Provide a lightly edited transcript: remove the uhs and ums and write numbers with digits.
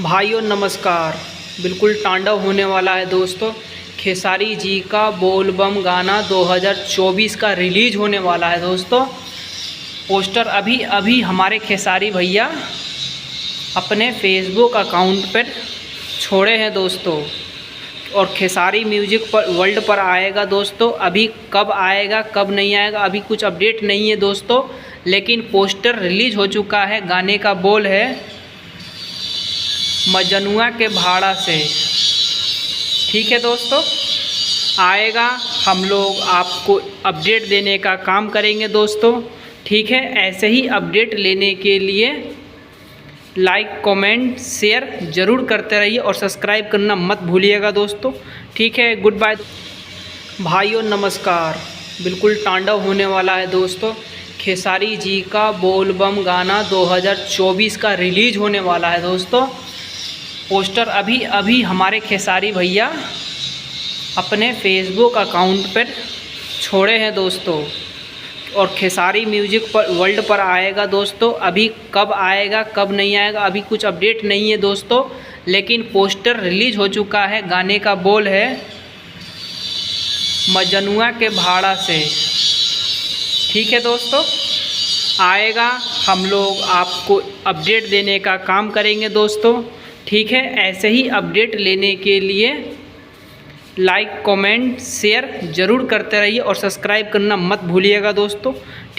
भाइयों नमस्कार। बिल्कुल तांडव होने वाला है दोस्तों। खेसारी जी का बोलबम गाना 2024 का रिलीज होने वाला है दोस्तों। पोस्टर अभी अभी हमारे खेसारी भैया अपने फेसबुक अकाउंट पर छोड़े हैं दोस्तों। और खेसारी म्यूजिक पर वर्ल्ड पर आएगा दोस्तों। अभी कब आएगा कब नहीं आएगा अभी कुछ अपडेट नहीं है दोस्तों, लेकिन पोस्टर रिलीज हो चुका है। गाने का बोल है मजनुआ के भाड़ा से। ठीक है दोस्तों, आएगा, हम लोग आपको अपडेट देने का काम करेंगे दोस्तों। ठीक है, ऐसे ही अपडेट लेने के लिए लाइक कमेंट शेयर ज़रूर करते रहिए और सब्सक्राइब करना मत भूलिएगा दोस्तों। ठीक है, गुड बाय। भाइयों नमस्कार। बिल्कुल तांडव होने वाला है दोस्तों। खेसारी जी का बोलबम गाना 2024 का रिलीज होने वाला है दोस्तों। पोस्टर अभी अभी हमारे खेसारी भैया अपने फेसबुक अकाउंट पर छोड़े हैं दोस्तों। और खेसारी म्यूजिक पर वर्ल्ड पर आएगा दोस्तों। अभी कब आएगा कब नहीं आएगा अभी कुछ अपडेट नहीं है दोस्तों, लेकिन पोस्टर रिलीज हो चुका है। गाने का बोल है मजनुआ के भाड़ा से। ठीक है दोस्तों, आएगा, हम लोग आपको अपडेट देने का काम करेंगे दोस्तों। ठीक है, ऐसे ही अपडेट लेने के लिए लाइक कमेंट शेयर ज़रूर करते रहिए और सब्सक्राइब करना मत भूलिएगा दोस्तों। ठीक।